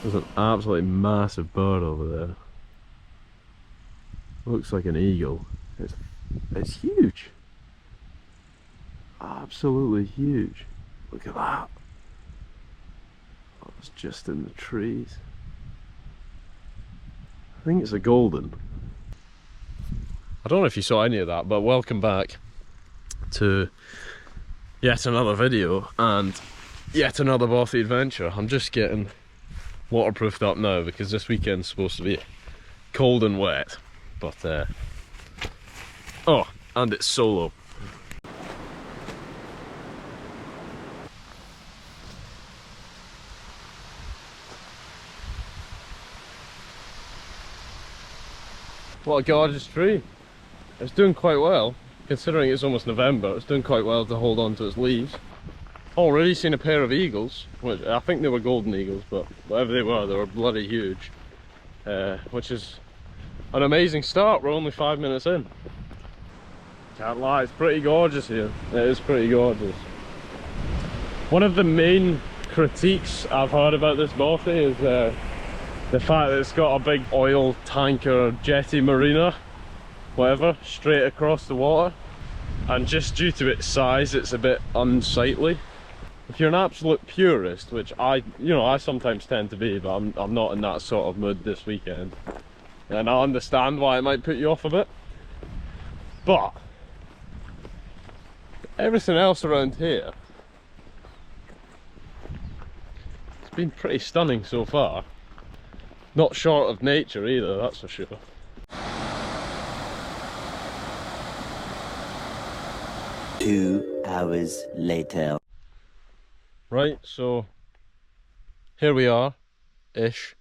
There's an absolutely massive bird over there. Looks like an eagle. It's huge. Absolutely huge. Look at that. Oh, it's just in the trees. I think it's a golden. I don't know if you saw any of that, but welcome back to yet another video and yet another Bothy adventure. I'm just getting waterproofed up now because this weekend's supposed to be cold and wet, but oh, and it's solo. What a gorgeous tree. It's doing quite well, considering it's almost November. It's doing quite well to hold on to its leaves. Already seen a pair of eagles, which I think they were golden eagles, but whatever they were bloody huge. Which is an amazing start. We're only 5 minutes in. Can't lie, it's pretty gorgeous here. It is pretty gorgeous. One of the main critiques I've heard about this Bothy is the fact that it's got a big oil tanker jetty marina, whatever, straight across the water, and just due to its size it's a bit unsightly. If you're an absolute purist, which I sometimes tend to be, but I'm not in that sort of mood this weekend, and I understand why it might put you off a bit, but everything else around here, it's been pretty stunning so far. Not short of nature either, that's for sure. 2 hours later. Right, so here we are, ish.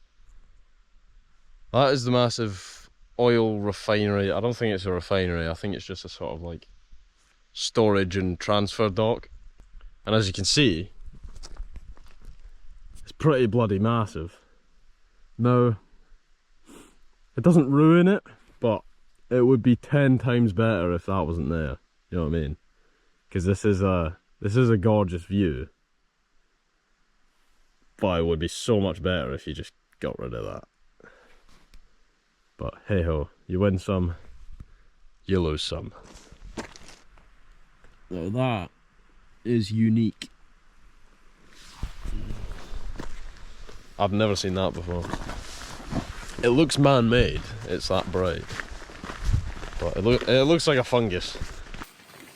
That is the massive oil refinery. I don't think it's a refinery, I think it's just a sort of like storage and transfer dock. And as you can see, it's pretty bloody massive. Now, it doesn't ruin it, but it would be 10 times better if that wasn't there. You know what I mean? Because this is a gorgeous view, but it would be so much better if you just got rid of that. But hey ho, you win some, you lose some. Now that is unique. I've never seen that before. It looks man-made, it's that bright. But it looks like a fungus.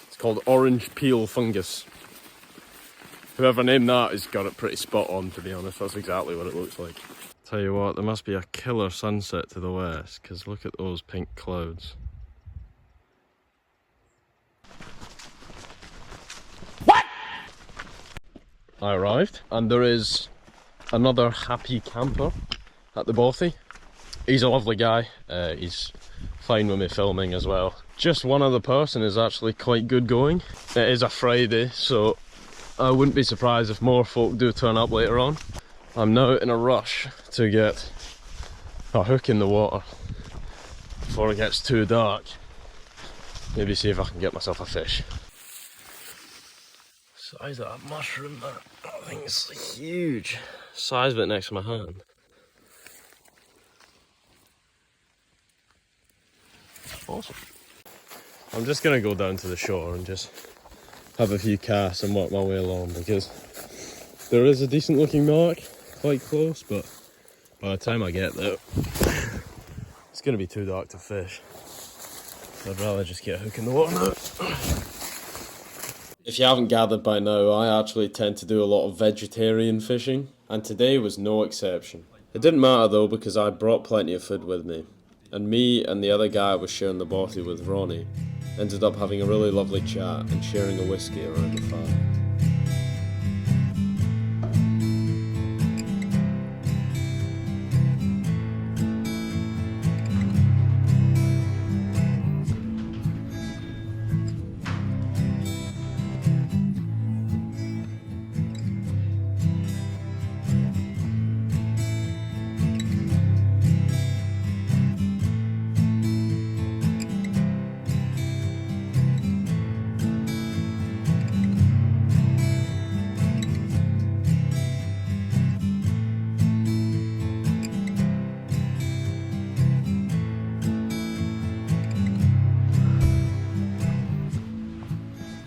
It's called orange peel fungus. Whoever named that has got it pretty spot on, to be honest. That's exactly what it looks like. Tell you what, there must be a killer sunset to the west, because look at those pink clouds. What? I arrived, and there is another happy camper at the Bothy. He's a lovely guy, he's fine with me filming as well. Just one other person is actually quite good going. It is a Friday, so I wouldn't be surprised if more folk do turn up later on. I'm now in a rush to get a hook in the water before it gets too dark. Maybe see if I can get myself a fish. Size of that mushroom, that thing is huge. Size of it next to my hand. Awesome. I'm just gonna go down to the shore and just have a few casts and work my way along, because there is a decent looking mark quite close, but by the time I get there it's gonna be too dark to fish. I'd rather just get a hook in the water now. If you haven't gathered by now, I actually tend to do a lot of vegetarian fishing, and today was no exception. It didn't matter though, because I brought plenty of food with me, and me and the other guy I was sharing the Bothy with, Ronnie, ended up having a really lovely chat and sharing a whiskey around the fire.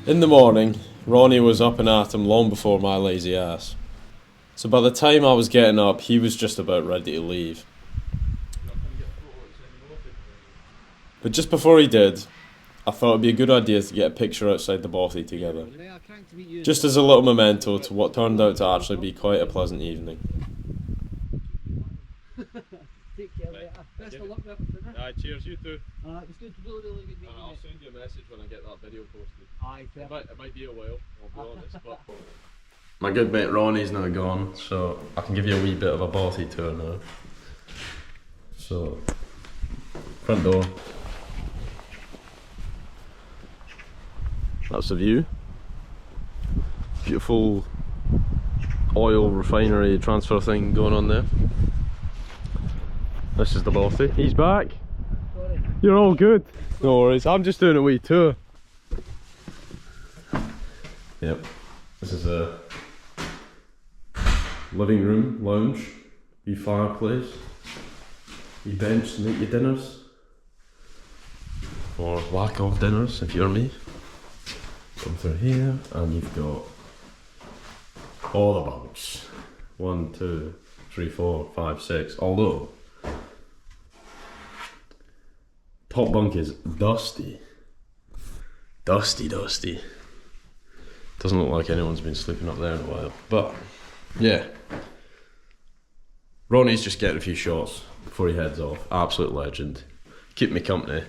In the morning, Ronnie was up and at him long before my lazy ass. So by the time I was getting up, he was just about ready to leave. But just before he did, I thought it'd be a good idea to get a picture outside the Bothy together. Just as a little memento to what turned out to actually be quite a pleasant evening. Take care, mate. Best of luck with everything. Cheers, you too. It was good, really good meeting you. I'll send you a message when I get that video posted. Aye, It might be a while, I'll be honest, but... My good mate Ronnie's now gone, so I can give you a wee bit of a Bothy tour now. So, front door. That's the view. Beautiful oil refinery transfer thing going on there. This is the Bothy. He's back. Sorry. You're all good. No worries. I'm just doing a wee tour. Yep. This is a living room, lounge, wee fireplace, wee bench to make your dinners. Or lack of dinners if you're me. Come through here and you've got all the bunks. 1, 2, 3, 4, 5, 6. Although top bunk is dusty. Dusty. Doesn't look like anyone's been sleeping up there in a while. But yeah. Ronnie's just getting a few shots before he heads off. Absolute legend. Keep me company.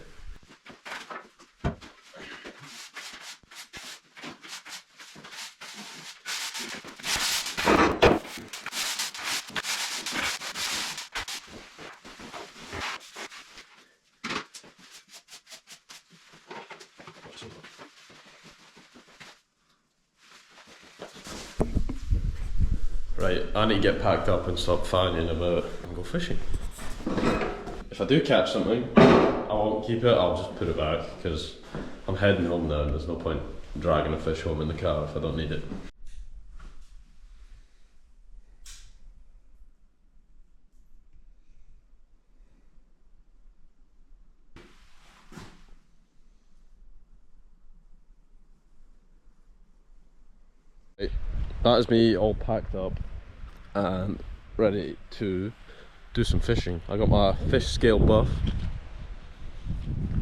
Right, I need to get packed up and stop fanning about and go fishing. If I do catch something, I won't keep it, I'll just put it back because I'm heading home now and there's no point dragging a fish home in the car if I don't need it. Right, that is me all packed up and ready to do some fishing. I got my fish scale buff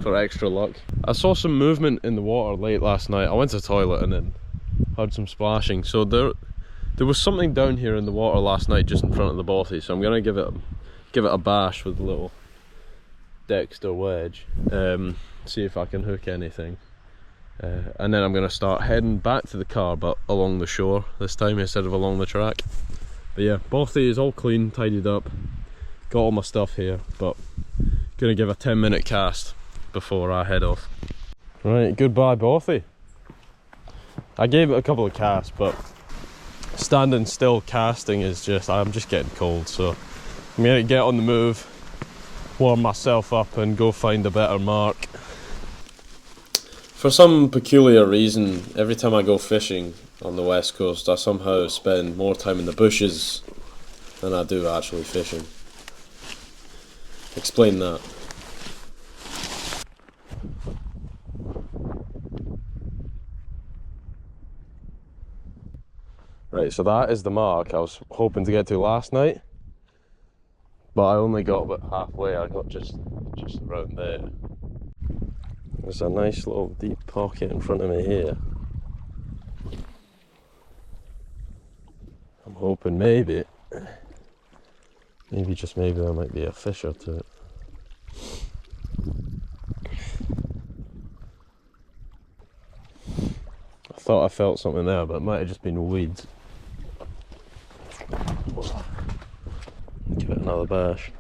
for extra luck. I saw some movement in the water late last night. I went to the toilet and then heard some splashing. So there was something down here in the water last night just in front of the Bothy. So I'm gonna give it a bash with a little Dexter wedge. See if I can hook anything. And then I'm gonna start heading back to the car, but along the shore this time instead of along the track. But yeah, Bothy is all clean, tidied up, got all my stuff here, but gonna give a 10-minute cast before I head off. Right, goodbye Bothy. I gave it a couple of casts, but standing still casting is just, I'm just getting cold, so I'm gonna get on the move, warm myself up and go find a better mark. For some peculiar reason, every time I go fishing on the west coast, I somehow spend more time in the bushes than I do actually fishing. Explain that. Right, so that is the mark I was hoping to get to last night, but I only got about halfway. I got just around there. There's a nice little deep pocket in front of me here. I'm hoping maybe just maybe there might be a fish or two. I thought I felt something there, but it might have just been weeds. Give it another bash.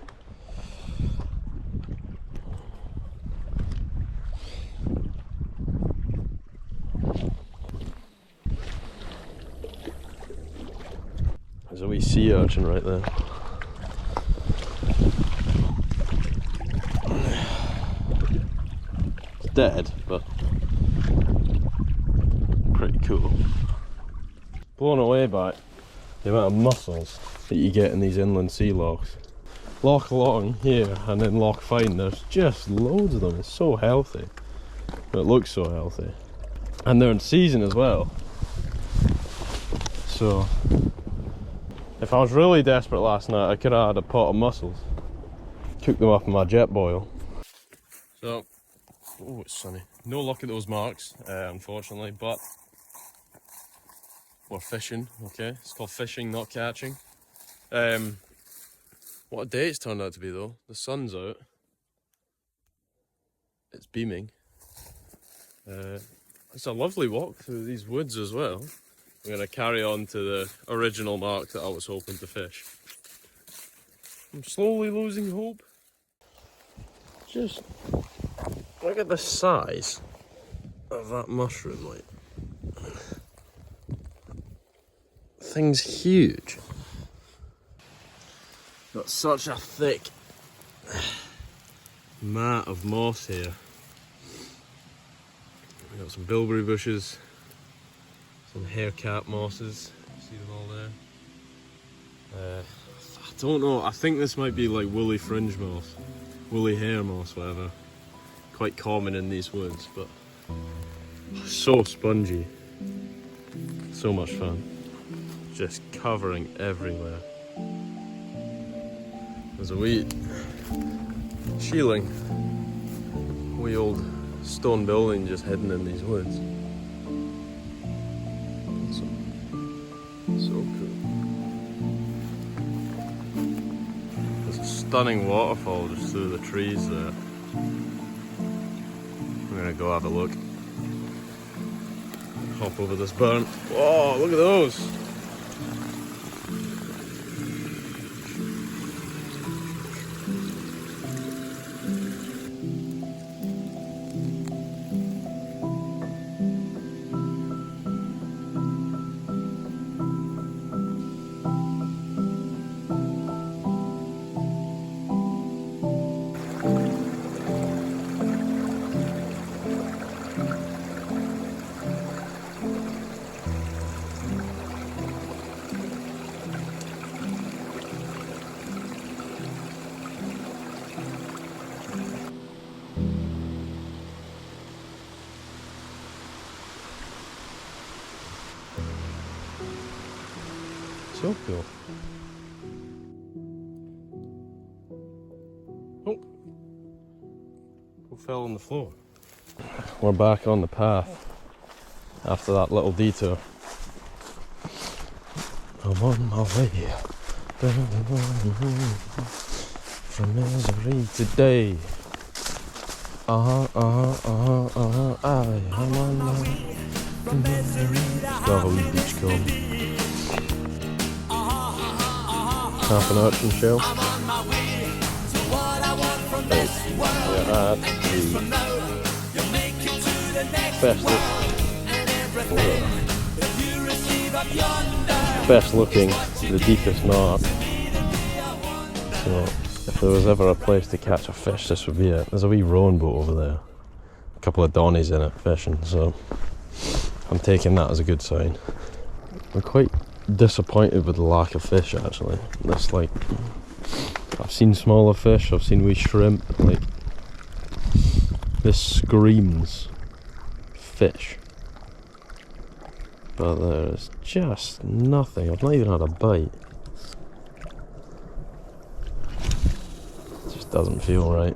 There's a wee sea urchin right there. It's dead, but pretty cool. Blown away by the amount of mussels that you get in these inland sea lochs. Loch Long here and then Loch Fyne, there's just loads of them. It's so healthy. It looks so healthy. And they're in season as well. So if I was really desperate last night, I could have had a pot of mussels, cooked them up in my jet boil. So, oh, it's sunny. No luck at those marks, unfortunately, but we're fishing, okay? It's called fishing, not catching. What a day it's turned out to be though. The sun's out. It's beaming. It's a lovely walk through these woods as well. I'm going to carry on to the original mark that I was hoping to fish. I'm slowly losing hope. Just look at the size of that mushroom, like. Thing's huge. Got such a thick mat of moss here. We've got some bilberry bushes, some haircap mosses. See them all there? I don't know, I think this might be like woolly fringe moss, woolly hair moss, whatever. Quite common in these woods, but so spongy. So much fun. Just covering everywhere. There's a wee shieling, wee old stone building just hidden in these woods. So cool. There's a stunning waterfall just through the trees there. I'm gonna go have a look. Hop over this burn. Whoa, look at those! So cool. Oh, who fell on the floor? We're back on the path after that little detour. I'm on my way from misery today. I'm on my way from misery. Got a wee beach comb. Half an urchin shell. Best looking, the deepest mark. So if there was ever a place to catch a fish, this would be it. There's a wee rowing boat over there. A couple of donnies in it fishing, so I'm taking that as a good sign. I'm quite disappointed with the lack of fish actually. This, like, I've seen smaller fish, I've seen wee shrimp, like, this screams fish. But there's just nothing. I've not even had a bite. It just doesn't feel right.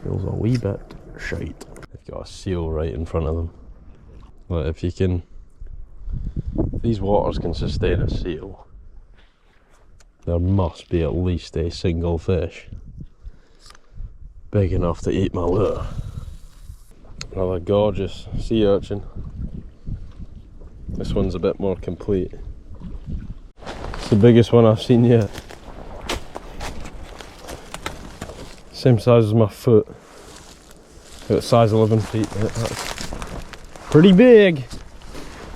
Feels a wee bit shite. They've got a seal right in front of them. But if you can, if these waters can sustain a seal, there must be at least a single fish big enough to eat my lure. Another gorgeous sea urchin. This one's a bit more complete. It's the biggest one I've seen yet. Same size as my foot. About size 11 feet. That's pretty big.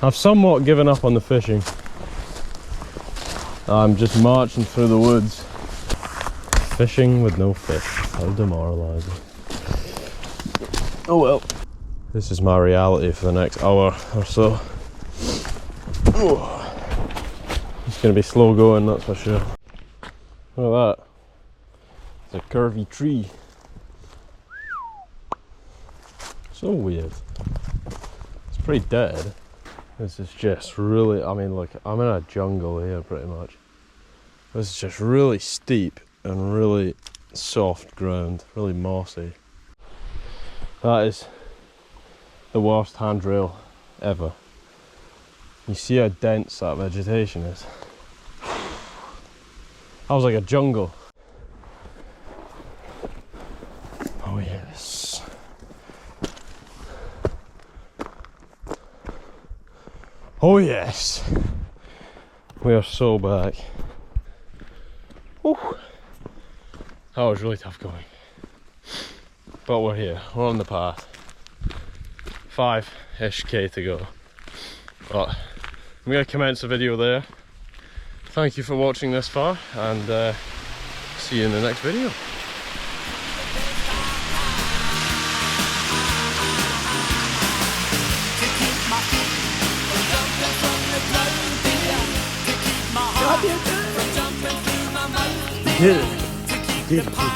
I've somewhat given up on the fishing. I'm just marching through the woods. Fishing with no fish. How demoralising. Oh well. This is my reality for the next hour or so. It's going to be slow going, that's for sure. Look at that. It's a curvy tree. So weird. pretty dead. This is just really, I mean, look, I'm in a jungle here pretty much. This is just really steep and really soft ground, really mossy. That is the worst handrail ever. You see how dense that vegetation is. That was like a jungle. Oh yes. Oh yes. We are so back. Whew. That was really tough going. But we're here, we're on the path. 5-ish K to go. But I'm going to commence the video there. Thank you for watching this far, and see you in the next video. Did it. Did it.